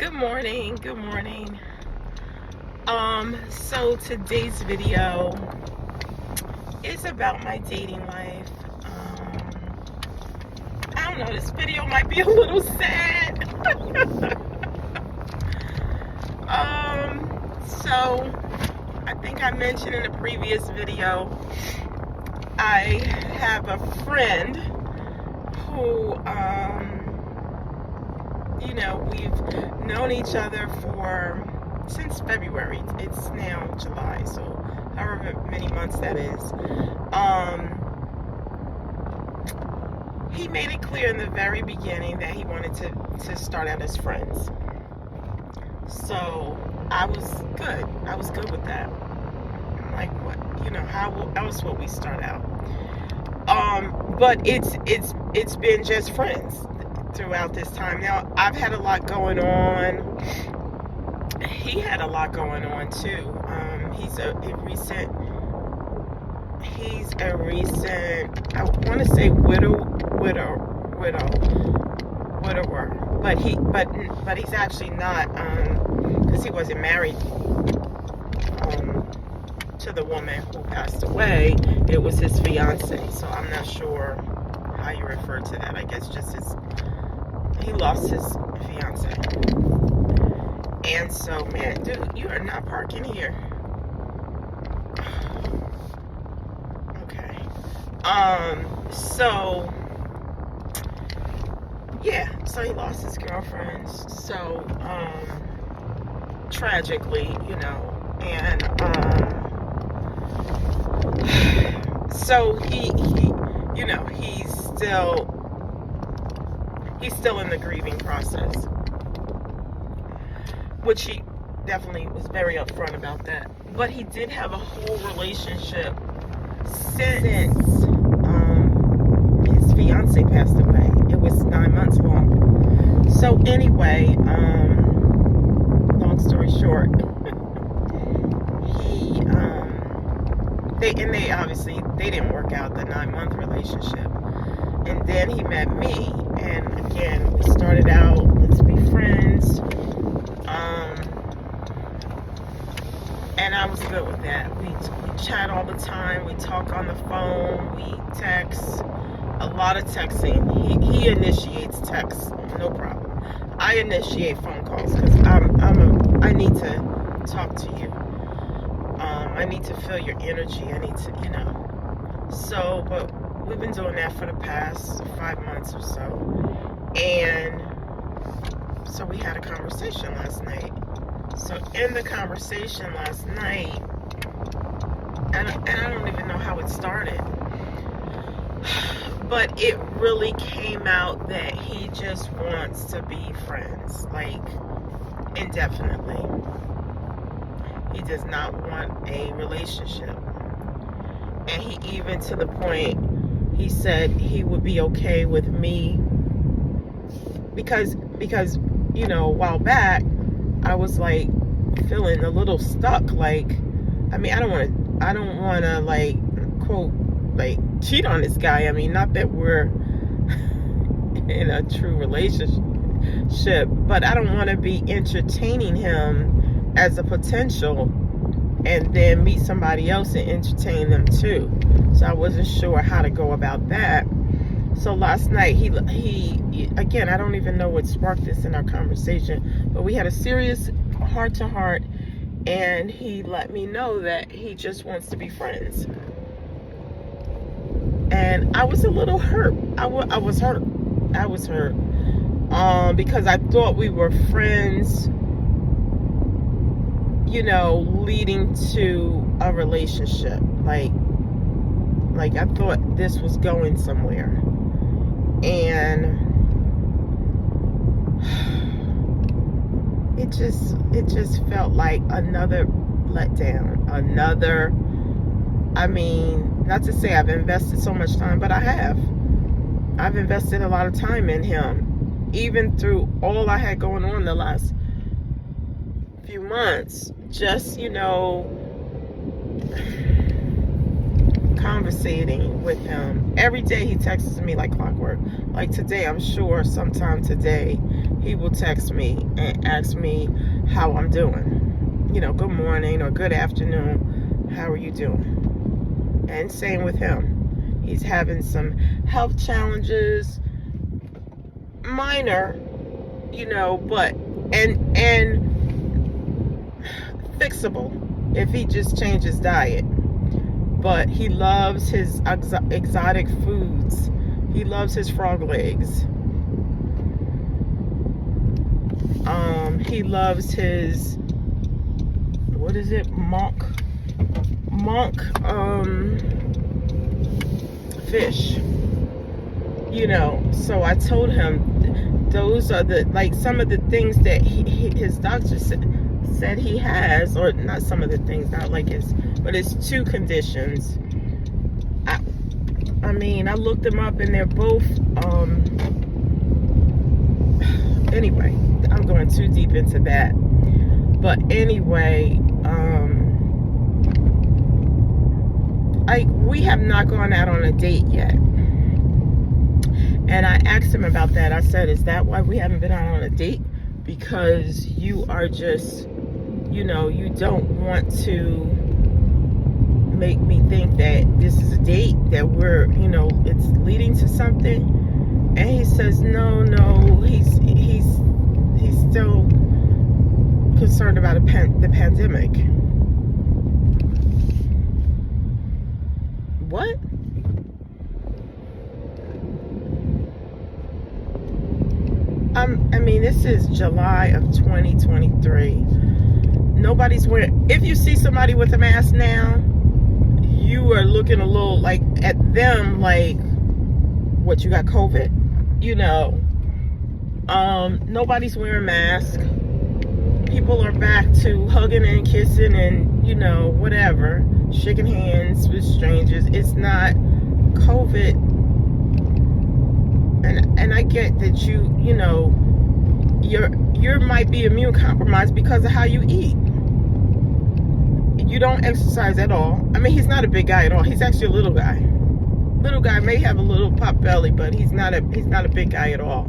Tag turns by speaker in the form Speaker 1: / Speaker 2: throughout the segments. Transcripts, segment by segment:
Speaker 1: Good morning. Good morning. So today's video is about my dating life. I don't know, this video might be a little sad. So I think I mentioned in a previous video, I have a friend who, we've known each other since February. It's now July, so however many months that is. He made it clear in the very beginning that he wanted to start out as friends. So I was good. I was good with that. I'm like, what? How else will we start out? But it's been just friends throughout this time. Now, I've had a lot going on. He had a lot going on too. He's a recent, I want to say widower, but he's actually not, because he wasn't married to the woman who passed away. It was his fiance, so I'm not sure how you refer to that. I guess just he lost his fiance. And so, man, dude, you are not parking here. Okay. So yeah, so he lost his girlfriend. So, tragically, and, so he's still in the grieving process, which he definitely was very upfront about that. But he did have a whole relationship since his fiance passed away. It was 9 months long. So anyway, long story short, they obviously didn't work out the 9-month relationship. And then he met me, and again, we started out, let's be friends. And I was good with that. We chat all the time. We talk on the phone. We text. A lot of texting. He initiates texts, no problem. I initiate phone calls because I need to talk to you. I need to feel your energy. I need to, So, but we've been doing that for the past 5 months or so. And so we had a conversation last night. So in the conversation last night, and I don't even know how it started, but it really came out that he just wants to be friends, like indefinitely. He does not want a relationship. And he even, to the point, he said he would be okay with me because a while back I was like feeling a little stuck. Like, I mean, I don't want to like, quote, like cheat on this guy. I mean, not that we're in a true relationship, but I don't want to be entertaining him as a potential and then meet somebody else and entertain them too. So I wasn't sure how to go about that. So last night, he again, I don't even know what sparked this in our conversation, but we had a serious heart-to-heart, and he let me know that he just wants to be friends. And I was a little hurt. I was hurt. Because I thought we were friends, leading to a relationship. Like I thought this was going somewhere. And it just felt like another letdown. I mean, not to say I've invested so much time, but I have. I've invested a lot of time in him, even through all I had going on the last few months. Just, conversating with him. Every day he texts me like clockwork. Like today, I'm sure sometime today he will text me and ask me how I'm doing. You know, good morning or good afternoon. How are you doing? And same with him. He's having some health challenges, minor, you know, but and fixable if he just changes diet. But he loves his exotic foods. He loves his frog legs. He loves his, what is it, monk fish. You know, so I told him those are the, like, some of the things that his doctor said he has, or not some of the things, not like his, but it's 2 conditions. I mean, I looked them up and they're both, anyway, I'm going too deep into that. But anyway, we have not gone out on a date yet. And I asked him about that. I said, is that why we haven't been out on a date? Because you are just, you know, you don't want to make me think that this is a date, that we're, you know, it's leading to something. And he says, no, he's still concerned about the pandemic. What? I mean, this is July of 2023. Nobody's wearing, if you see somebody with a mask now, you are looking a little like at them like, what, you got COVID? You know, nobody's wearing masks. People are back to hugging and kissing and, you know, whatever, shaking hands with strangers. It's not COVID. And I get that you know, you might be immune compromised because of how you eat. You don't exercise at all. I mean, he's not a big guy at all. He's actually a little guy. Little guy may have a little pop belly, but he's not a big guy at all.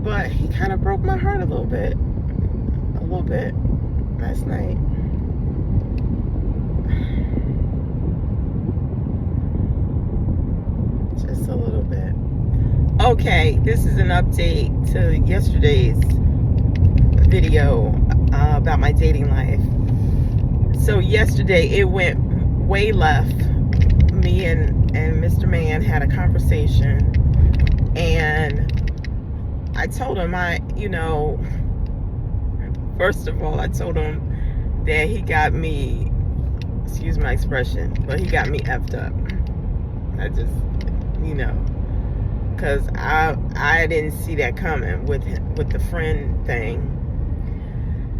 Speaker 1: But he kind of broke my heart a little bit last night. Just a little bit. Okay, this is an update to yesterday's video about my dating life. So yesterday it went way left. Me and Mr. Man had a conversation, and I told him, first of all, I told him that he got me, excuse my expression, but he got me effed up. I just, because I didn't see that coming with the friend thing.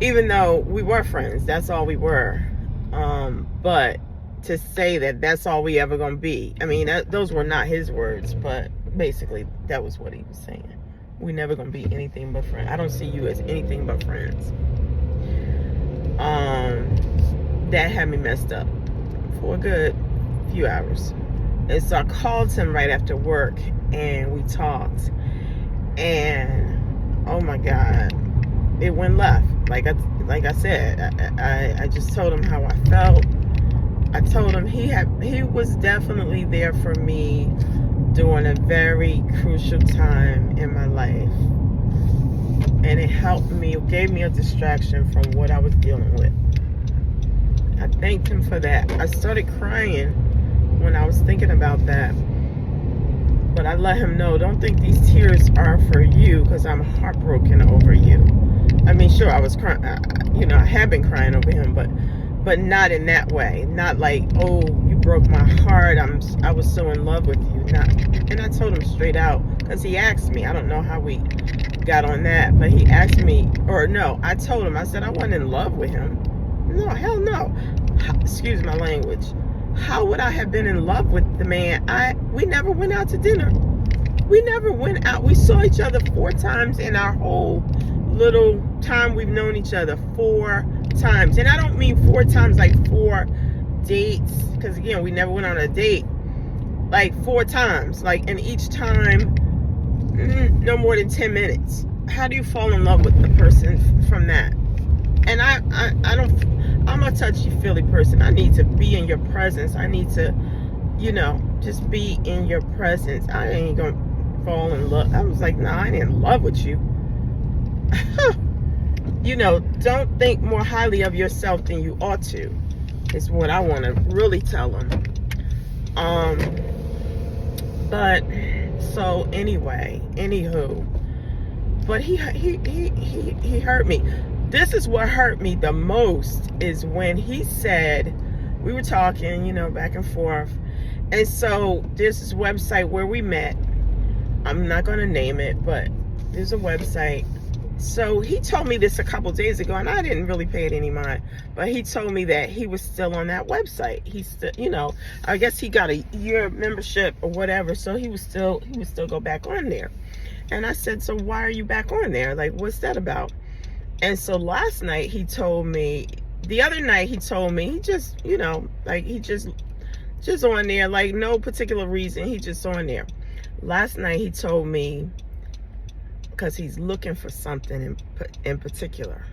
Speaker 1: Even though we were friends, that's all we were. But to say that that's all we ever gonna be, I mean, those were not his words, but basically that was what he was saying. We never gonna be anything but friends. I don't see you as anything but friends. That had me messed up for a good few hours. And so I called him right after work and we talked, and oh my God, it went left. Like I said, I just told him how I felt. I told him he was definitely there for me during a very crucial time in my life, and it helped me, it gave me a distraction from what I was dealing with. I thanked him for that. I started crying when I was thinking about that, but I let him know, don't think these tears are for you, because I'm heartbroken over you. I mean, sure, I was crying, I have been crying over him, but not in that way. Not like, oh, you broke my heart, I was so in love with you. And I told him straight out, because he asked me, I don't know how we got on that, but he asked me, or no, I told him, I said I wasn't in love with him. No, hell no. Excuse my language. How would I have been in love with the man? We never went out to dinner. We never went out. We saw each other 4 times in our whole little time we've known each other. 4 times. And I don't mean 4 times like 4 dates, because again, we never went on a date. Like 4 times, like, and each time no more than 10 minutes. How do you fall in love with the person from that? And I don't, I'm a touchy-feely person. I need to be in your presence. I need to, you know, just be in your presence. I ain't gonna fall in love. I was like, nah, I ain't in love with you. You know, don't think more highly of yourself than you ought to, is what I want to really tell them. But so anyway, anywho, but he hurt me. This is what hurt me the most, is when he said, we were talking, you know, back and forth, and so there's this website where we met. I'm not going to name it, but there's a website. So he told me this a couple days ago, and I didn't really pay it any mind, but he told me that he was still on that website. He's still, you know, I guess he got a year membership or whatever, so he would still go back on there. And I said, so why are you back on there? Like, what's that about? And so last night he told me, the other night he told me, he just, you know, like, he just on there, like, no particular reason, he just on there. Last night he told me, because he's looking for something in particular,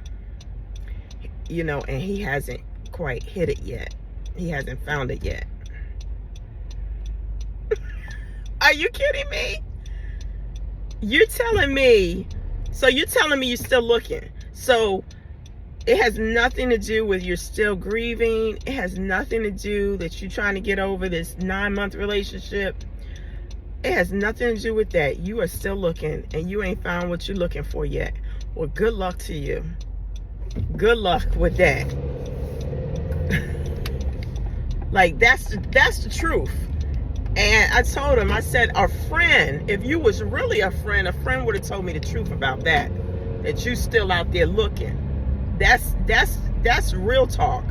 Speaker 1: you know, and he hasn't quite hit it yet. He hasn't found it yet. Are you kidding me? You're telling me, so you're telling me you're still looking. So it has nothing to do with you're still grieving. It has nothing to do that you're trying to get over this 9-month relationship. It has nothing to do with that. You are still looking, and you ain't found what you're looking for yet. Well, good luck to you. Good luck with that. Like, that's the truth. And I told him, I said, a friend, if you was really a friend would have told me the truth about that. That you still out there looking. That's real talk.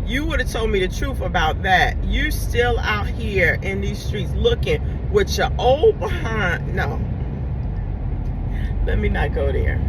Speaker 1: You would have told me the truth about that. You still out here in these streets looking with your old behind. No. Let me not go there.